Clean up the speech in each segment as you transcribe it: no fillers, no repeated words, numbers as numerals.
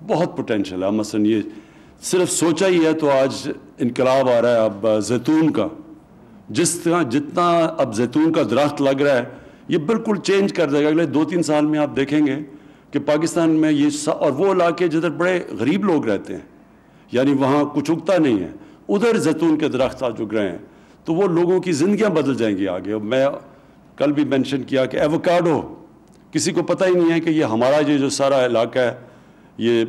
بہت پوٹینشیل ہے. مثلاً یہ صرف سوچا ہی ہے تو آج انقلاب آ رہا ہے اب زیتون کا. جس طرح جتنا اب زیتون کا درخت لگ رہا ہے یہ بالکل چینج کر دے گا. اگلے 2-3 سال میں آپ دیکھیں گے کہ پاکستان میں یہ اور وہ علاقے جدھر بڑے غریب لوگ رہتے ہیں, یعنی وہاں کچھ اگتا نہیں ہے, ادھر زیتون کے درخت آج اگ رہے ہیں, تو وہ لوگوں کی زندگیاں بدل جائیں گی آگے. میں کل بھی مینشن کیا کہ ایووکاڈو, کسی کو پتہ ہی نہیں ہے کہ یہ ہمارا یہ جو سارا علاقہ ہے, یہ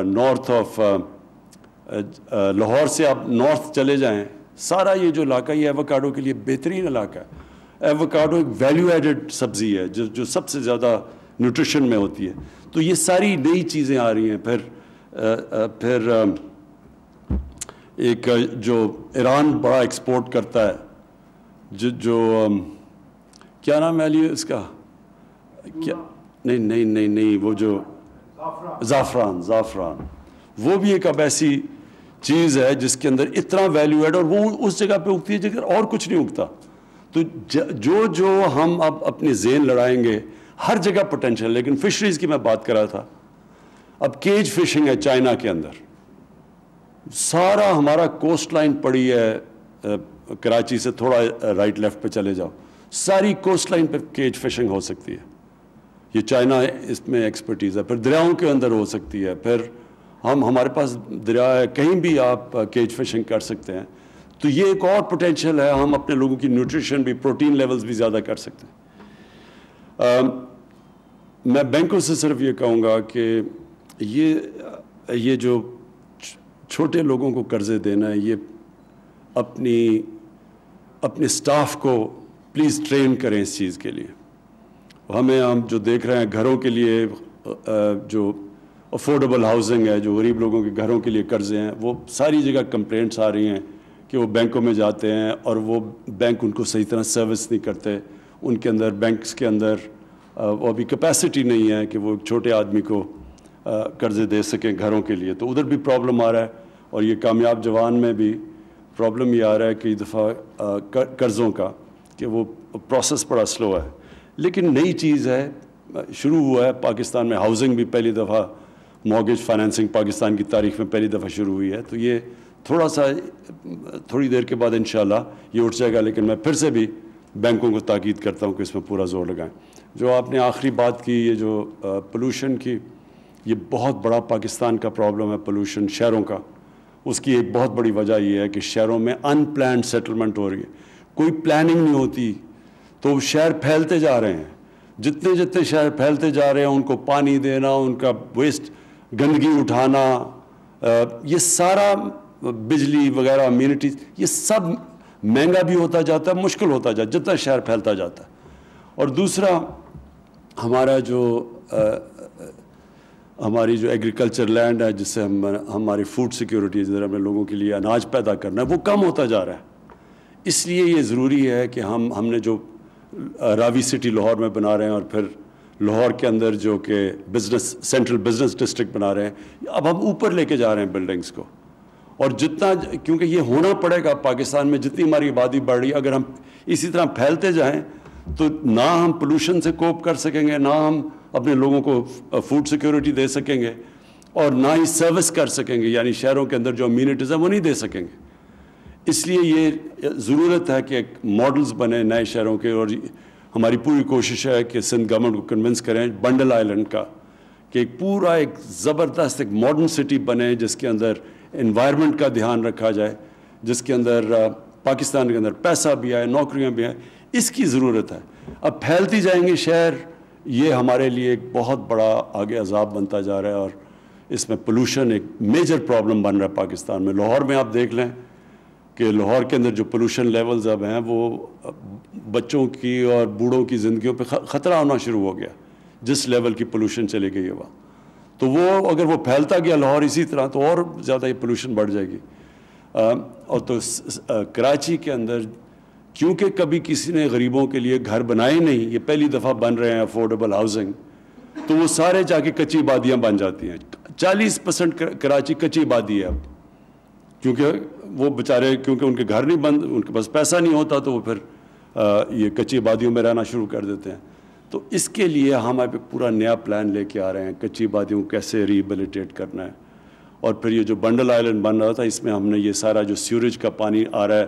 نارتھ آف لاہور سے آپ نارتھ چلے جائیں, سارا یہ جو علاقہ یہ ایووکاڈو کے لیے بہترین علاقہ ہے. ایووکاڈو ایک ویلیو ایڈڈ سبزی ہے جو سب سے زیادہ نیوٹریشن میں ہوتی ہے. تو یہ ساری نئی چیزیں آ رہی ہیں. پھر ایک جو ایران بڑا ایکسپورٹ کرتا ہے, جو کیا نام ہے علی اس کا, کیا نہیں وہ جو زعفران, وہ بھی ایک اب ایسی چیز ہے جس کے اندر اتنا ویلیو ایڈ, اور وہ اس جگہ پہ اگتی ہے جگہ اور کچھ نہیں اگتا. تو جو ہم اب اپنے ذہن لڑائیں گے, ہر جگہ پوٹینشیل. لیکن فشریز کی میں بات کر رہا تھا, اب کیج فشنگ ہے چائنا کے اندر, سارا ہمارا کوسٹ لائن پڑی ہے کراچی سے تھوڑا رائٹ لیفٹ پہ چلے جاؤ, ساری کوسٹ لائن پہ کیج فشنگ ہو سکتی ہے. یہ چائنا اس میں ایکسپرٹیز ہے. پھر دریاؤں کے اندر ہو سکتی ہے. پھر ہمارے پاس دریا ہے, کہیں بھی آپ کیج فشنگ کر سکتے ہیں. تو یہ ایک اور پوٹینشیل ہے. ہم اپنے لوگوں کی نیوٹریشن بھی, پروٹین لیولز بھی زیادہ کر سکتے ہیں. میں بینکوں سے صرف یہ کہوں گا کہ یہ جو چھوٹے لوگوں کو قرضے دینا ہے, یہ اپنے سٹاف کو پلیز ٹرین کریں اس چیز کے لیے. ہم جو دیکھ رہے ہیں گھروں کے لیے, جو افورڈیبل ہاؤسنگ ہے, جو غریب لوگوں کے گھروں کے لیے قرضے ہیں, وہ ساری جگہ کمپلینٹس آ رہی ہیں کہ وہ بینکوں میں جاتے ہیں اور وہ بینک ان کو صحیح طرح سروس نہیں کرتے. ان کے اندر بینکس کے اندر وہ ابھی کیپیسٹی نہیں ہے کہ وہ ایک چھوٹے آدمی کو قرضے دے سکیں گھروں کے لیے. تو ادھر بھی پرابلم آ رہا ہے. اور یہ کامیاب جوان میں بھی پرابلم یہ آ رہا ہے کئی دفعہ قرضوں کا, کہ وہ پروسیس بڑا سلو ہے. لیکن نئی چیز ہے, شروع ہوا ہے پاکستان میں ہاؤسنگ بھی پہلی دفعہ, مارگیج فائنینسنگ پاکستان کی تاریخ میں پہلی دفعہ شروع ہوئی ہے. تو یہ تھوڑی دیر کے بعد انشاءاللہ یہ اٹھ جائے گا. لیکن میں پھر سے بھی بینکوں کو تاکید کرتا ہوں کہ اس میں پورا زور لگائیں. جو آپ نے آخری بات کی, یہ جو پولوشن کی, یہ بہت بڑا پاکستان کا پرابلم ہے پولوشن شہروں کا. اس کی ایک بہت بڑی وجہ یہ ہے کہ شہروں میں ان پلانڈ سیٹلمنٹ ہو رہی ہے, کوئی پلاننگ نہیں ہوتی, تو شہر پھیلتے جا رہے ہیں. جتنے شہر پھیلتے جا رہے ہیں ان کو پانی دینا, ان کا ویسٹ گندگی اٹھانا, یہ سارا بجلی وغیرہ امیونٹیز, یہ سب مہنگا بھی ہوتا جاتا ہے, مشکل ہوتا جاتا ہے جتنا شہر پھیلتا جاتا ہے. اور دوسرا ہماری جو ایگریکلچر لینڈ ہے, جس سے ہماری فوڈ سیکیورٹی, جدھر ہمیں لوگوں کے لیے اناج پیدا کرنا ہے, وہ کم ہوتا جا رہا ہے. اس لیے یہ ضروری ہے کہ ہم نے جو راوی سٹی لاہور میں بنا رہے ہیں, اور پھر لاہور کے اندر جو کہ سینٹرل بزنس ڈسٹرکٹ بنا رہے ہیں, اب ہم اوپر لے کے جا رہے ہیں بلڈنگز کو. اور کیونکہ یہ ہونا پڑے گا پاکستان میں, جتنی ہماری آبادی بڑھ رہی ہے, اگر ہم اسی طرح پھیلتے جائیں تو نہ ہم پولوشن سے کوپ کر سکیں گے, نہ ہم اپنے لوگوں کو فوڈ سیکیورٹی دے سکیں گے, اور نہ ہی سروس کر سکیں گے, یعنی شہروں کے اندر جو امینٹیز ہیں وہ نہیں دے سکیں گے. اس لیے یہ ضرورت ہے کہ ایک ماڈلز بنے نئے شہروں کے. اور ہماری پوری کوشش ہے کہ سندھ گورنمنٹ کو کنونس کریں بنڈل آئلینڈ کا, کہ ایک زبردست ایک ماڈرن سٹی بنے, جس کے اندر انوائرمنٹ کا دھیان رکھا جائے, جس کے اندر پاکستان کے اندر پیسہ بھی آئے, نوکریاں بھی آئیں. اس کی ضرورت ہے. اب پھیلتی جائیں گے شہر, یہ ہمارے لیے ایک بہت بڑا آگے عذاب بنتا جا رہا ہے. اور اس میں پولوشن ایک میجر پرابلم بن رہا ہے پاکستان میں. لاہور میں آپ دیکھ لیں کہ لاہور کے اندر جو پولوشن لیولز اب ہیں, وہ بچوں کی اور بوڑھوں کی زندگیوں پہ خطرہ ہونا شروع ہو گیا, جس لیول کی پولوشن چلی گئی ہے وہاں. تو اگر وہ پھیلتا گیا لاہور اسی طرح, تو اور زیادہ یہ پولوشن بڑھ جائے گی. اور تو کراچی کے اندر کیونکہ کبھی کسی نے غریبوں کے لیے گھر بنائے نہیں, یہ پہلی دفعہ بن رہے ہیں افورڈیبل ہاؤسنگ, تو وہ سارے جا کے کچی آبادیاں بن جاتی ہیں. 40% کراچی کچی آبادی ہے اب, کیونکہ وہ بیچارے, کیونکہ ان کے گھر نہیں بند, ان کے پاس پیسہ نہیں ہوتا, تو وہ پھر یہ کچی آبادیوں میں رہنا شروع کر دیتے ہیں. تو اس کے لیے ہم اب ایک پورا نیا پلان لے کے آ رہے ہیں, کچی وادیوں کو کیسے ریہیبلیٹیٹ کرنا ہے. اور پھر یہ جو بنڈل آئلینڈ بن رہا تھا, اس میں ہم نے یہ سارا جو سیوریج کا پانی آ رہا ہے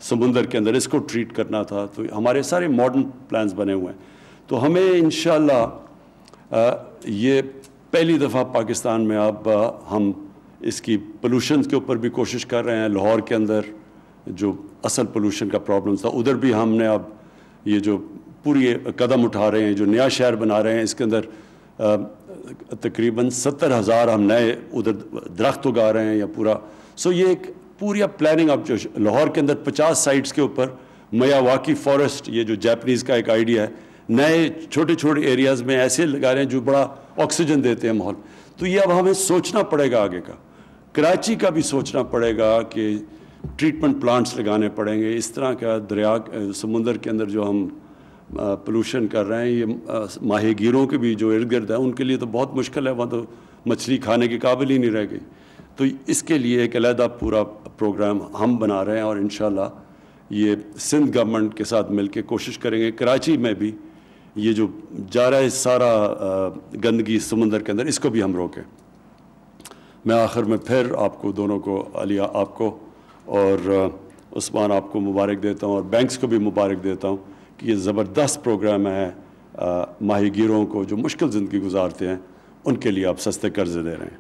سمندر کے اندر, اس کو ٹریٹ کرنا تھا. تو ہمارے سارے ماڈرن پلانز بنے ہوئے ہیں. تو ہمیں انشاءاللہ یہ پہلی دفعہ پاکستان میں اب ہم اس کی پولوشن کے اوپر بھی کوشش کر رہے ہیں. لاہور کے اندر جو اصل پولوشن کا پرابلم تھا, ادھر بھی ہم نے اب یہ جو پوری قدم اٹھا رہے ہیں, جو نیا شہر بنا رہے ہیں, اس کے اندر تقریباً 70,000 ہم نئے ادھر درخت اگا رہے ہیں یا پورا. سو یہ ایک پوری اب پلاننگ, اب جو لاہور کے اندر 50 سائٹس کے اوپر میاواکی فارسٹ, یہ جو جاپنیز کا ایک آئیڈیا ہے, نئے چھوٹے چھوٹے ایریاز میں ایسے لگا رہے ہیں جو بڑا آکسیجن دیتے ہیں ماحول. تو یہ اب ہمیں سوچنا پڑے گا آگے کا. کراچی کا بھی سوچنا پڑے گا کہ ٹریٹمنٹ پلانٹس لگانے پڑیں گے. اس طرح کا دریا سمندر کے اندر جو ہم پولوشن کر رہے ہیں, یہ ماہی گیروں کے بھی جو ارد گرد ہے ان کے لیے تو بہت مشکل ہے, وہاں تو مچھلی کھانے کے قابل ہی نہیں رہ گئی. تو اس کے لیے ایک علیحدہ پورا پروگرام ہم بنا رہے ہیں, اور انشاءاللہ یہ سندھ گورنمنٹ کے ساتھ مل کے کوشش کریں گے کراچی میں بھی یہ جو جا رہا ہے سارا گندگی سمندر کے اندر, اس کو بھی ہم روکیں. میں آخر میں پھر آپ کو دونوں کو, علی آپ کو اور عثمان آپ کو مبارک دیتا ہوں, اور بینکس کو بھی مبارک دیتا ہوں کہ یہ زبردست پروگرام ہے. ماہی گیروں کو جو مشکل زندگی گزارتے ہیں ان کے لیے آپ سستے قرضے دے رہے ہیں.